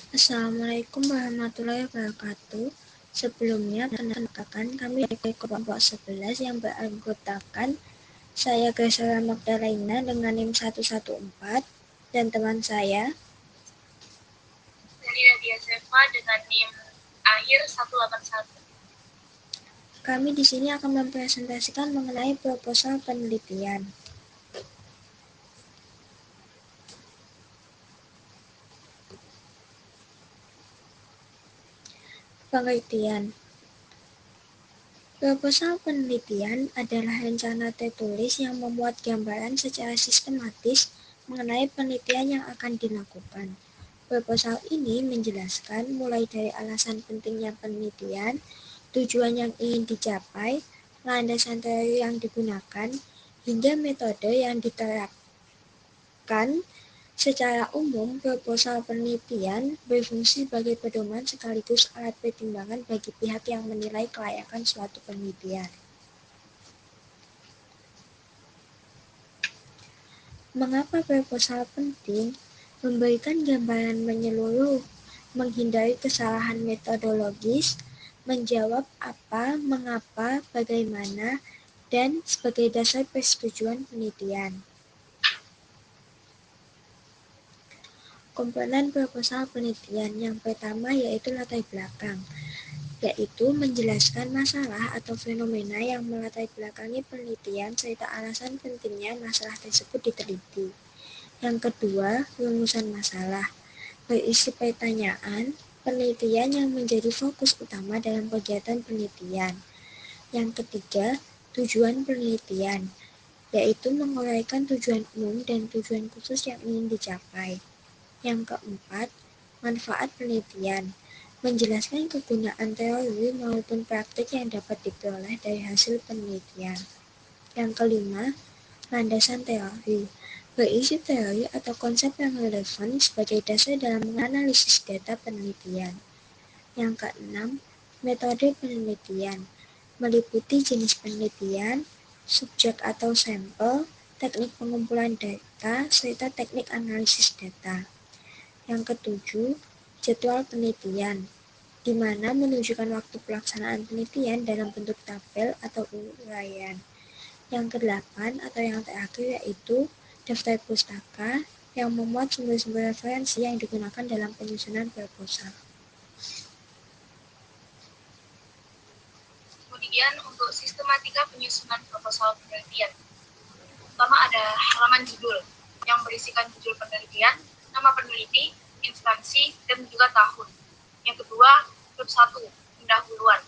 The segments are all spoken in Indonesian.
Assalamualaikum warahmatullahi wabarakatuh. Sebelumnya, perkenalkan kami dari kelompok 11 yang beranggotakan saya Graciela Magdalena dengan NIM 114 dan teman saya Nadia Seva dengan NIM akhir 181. Kami di sini akan mempresentasikan mengenai proposal penelitian. Pengertian. Proposal penelitian adalah rencana tertulis yang memuat gambaran secara sistematis mengenai penelitian yang akan dilakukan. Proposal ini menjelaskan mulai dari alasan pentingnya penelitian, tujuan yang ingin dicapai, landasan teori yang digunakan, hingga metode yang diterapkan. Secara umum, proposal penelitian berfungsi sebagai pedoman sekaligus alat pertimbangan bagi pihak yang menilai kelayakan suatu penelitian. Mengapa proposal penting? Memberikan gambaran menyeluruh, menghindari kesalahan metodologis, menjawab apa, mengapa, bagaimana, dan sebagai dasar persetujuan penelitian. Komponen proposal penelitian yang pertama yaitu latar belakang, yaitu menjelaskan masalah atau fenomena yang melatar belakangi penelitian serta alasan pentingnya masalah tersebut diteliti. Yang kedua, rumusan masalah, berisi pertanyaan penelitian yang menjadi fokus utama dalam kegiatan penelitian. Yang ketiga, tujuan penelitian, yaitu menguraikan tujuan umum dan tujuan khusus yang ingin dicapai. Yang keempat, manfaat penelitian, menjelaskan kegunaan teori maupun praktik yang dapat diperoleh dari hasil penelitian. Yang kelima, landasan teori, berisi teori atau konsep yang relevan sebagai dasar dalam menganalisis data penelitian. Yang keenam, metode penelitian, meliputi jenis penelitian, subjek atau sampel, teknik pengumpulan data, serta teknik analisis data. Yang ketujuh, jadwal penelitian, di mana menunjukkan waktu pelaksanaan penelitian dalam bentuk tabel atau uraian. Yang kedelapan atau yang terakhir yaitu daftar pustaka yang memuat sumber-sumber referensi yang digunakan dalam penyusunan proposal. Kemudian untuk sistematika penyusunan proposal penelitian. Pertama ada halaman judul yang berisikan judul penelitian, nama peneliti, instansi, dan juga tahun. Yang kedua, bab 1, pendahuluan,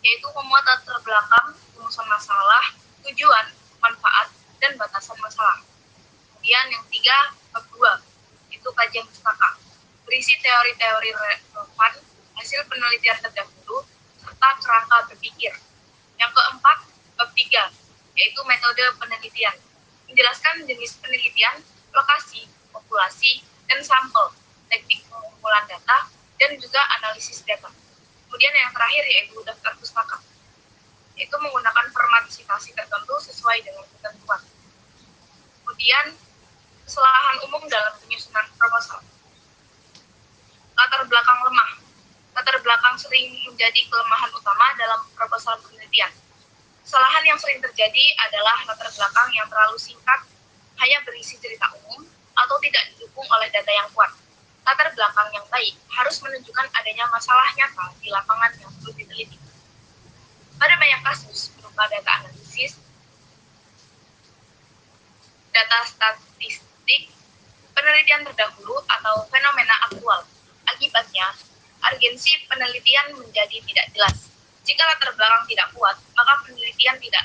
yaitu memuat latar belakang, rumusan masalah, tujuan, manfaat, dan batasan masalah. Kemudian yang ketiga, bab 2, itu kajian pustaka, berisi teori-teori relevan, hasil penelitian terdahulu, serta kerangka berpikir. Yang keempat, bab 3, yaitu metode penelitian, menjelaskan jenis penelitian, lokasi, populasi, dan sampel, teknik pengumpulan data, dan juga analisis data. Kemudian yang terakhir yaitu daftar pustaka, yaitu menggunakan format sitasi tertentu sesuai dengan ketentuan. Kemudian kesalahan umum dalam penyusunan proposal. Latar belakang lemah. Latar belakang sering menjadi kelemahan utama dalam proposal penelitian. Kesalahan yang sering terjadi adalah latar belakang yang terlalu singkat, hanya berisi cerita umum, atau tidak didukung oleh data yang kuat. Latar belakang yang baik harus menunjukkan adanya masalah nyata di lapangan yang perlu diteliti. Pada banyak kasus berupa data analisis, data statistik, penelitian terdahulu, atau fenomena aktual. Akibatnya, urgensi penelitian menjadi tidak jelas. Jika latar belakang tidak kuat, maka penelitian tidak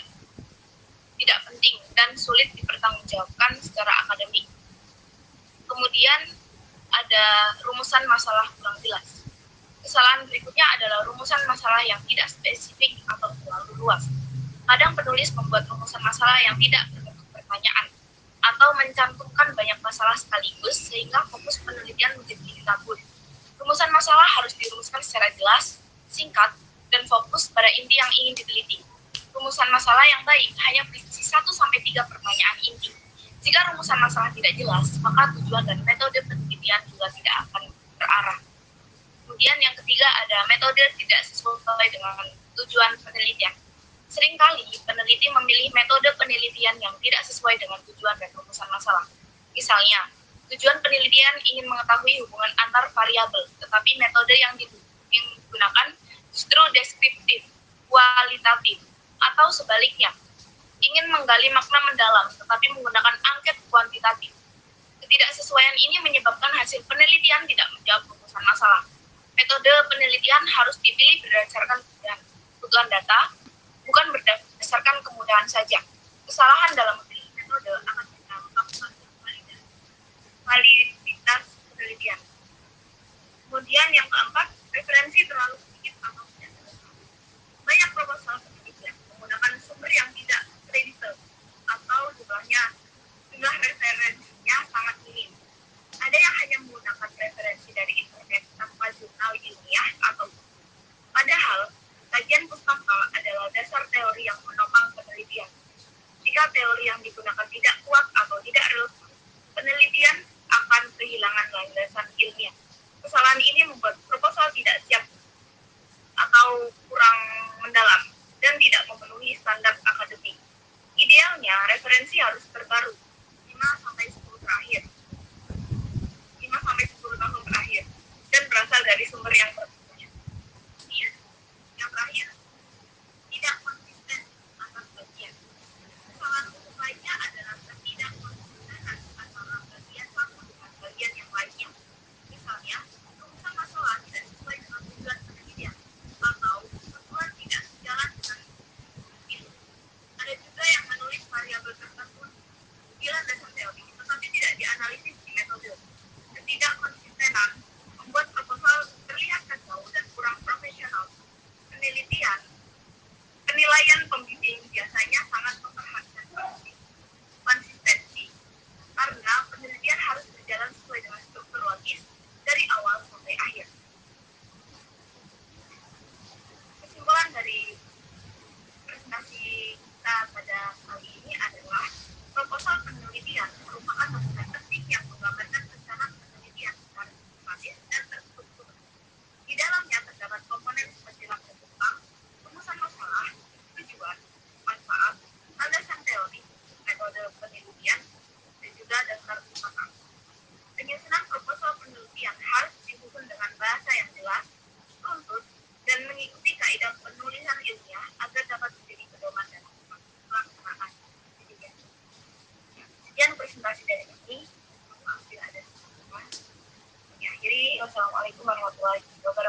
penting dan sulit dipertanggungjawabkan secara akademik. Kemudian ada rumusan masalah kurang jelas. Kesalahan berikutnya adalah rumusan masalah yang tidak spesifik atau terlalu luas. Kadang penulis membuat rumusan masalah yang tidak berbentuk pertanyaan atau mencantumkan banyak masalah sekaligus sehingga fokus penelitian menjadi kabur. Rumusan masalah harus dirumuskan secara jelas, singkat, dan fokus pada inti yang ingin diteliti. Rumusan masalah yang baik hanya berisi 1-3 pertanyaan inti. Jika rumusan masalah tidak jelas, maka tujuan dan metode penelitian juga tidak akan terarah. Kemudian yang ketiga ada metode tidak sesuai dengan tujuan penelitian. Seringkali peneliti memilih metode penelitian yang tidak sesuai dengan tujuan dan rumusan masalah. Misalnya, tujuan penelitian ingin mengetahui hubungan antar variabel, tetapi metode yang digunakan justru deskriptif, kualitatif, atau sebaliknya, ingin menggali makna mendalam, tetapi menggunakan angket kuantitatif. Ketidaksesuaian ini menyebabkan hasil penelitian tidak menjawab rumusan masalah. Metode penelitian harus dipilih berdasarkan kebutuhan data, bukan berdasarkan kemudahan saja. Kesalahan dalam memilih metode akan berdampak pada validitas penelitian. Kemudian yang keempat, referensi terlalu sedikit atau tidak lengkap. Banyak proposal penelitian menggunakan sumber yang tidak kredibel atau jumlah referensinya sangat minim. Ada yang hanya menggunakan referensi dari internet tanpa jurnal ilmiah atau padahal kajian pustaka adalah dasar teori yang menopang penelitian. Jika teori yang digunakan tidak kuat atau tidak relevan, penelitian akan kehilangan landasan ilmiah. Kesalahan ini membuat proposal tidak siap atau kurang mendalam dan tidak memenuhi standar akademik. Idealnya, referensi harus terbaru 5-10 tahun terakhir dan berasal dari sumber yang terpercaya. Yang terakhir, tidak konsisten antar bagian. Kesalahan umum lainnya adalah ketidakkonsistenan antara bagian satu dengan bagian yang lainnya. Misalnya, rumusan masalah tidak sesuai dengan tujuan penelitian atau tujuan tidak sejalan dengan itu. Ada juga yang menulis variabel tertentu di landasan teori, tetapi tidak dianalisis di metode. Ketidakkonsistenan membuat proposal terlihat kacau dan kurang profesional. Penilaian pembimbing biasanya sangat memperhatikan konsistensi, karena penelitian harus berjalan sesuai dengan struktur logis dari awal sampai akhir. Kesimpulan dari presentasi kita pada kali ini adalah proposal penelitian merupakan dokumen penting yang menggambarkan rencana penelitian secara sistematis dan terstruktur. Di dalamnya terdapat komponen seperti latar belakang, rumusan masalah, tujuan, manfaat, landasan teori, metode penelitian, dan juga daftar pustaka. Penyusunan proposal penelitian harus disusun dengan bahasa yang jelas, runtut, dan mengikuti kaidah penulisan ilmiah agar dapat menjadi pedoman dan pelaksanaan. Sekian presentasi dari kami. Maaf bila ada kesalahan. Akhiri, wassalamualaikum warahmatullahi wabarakatuh.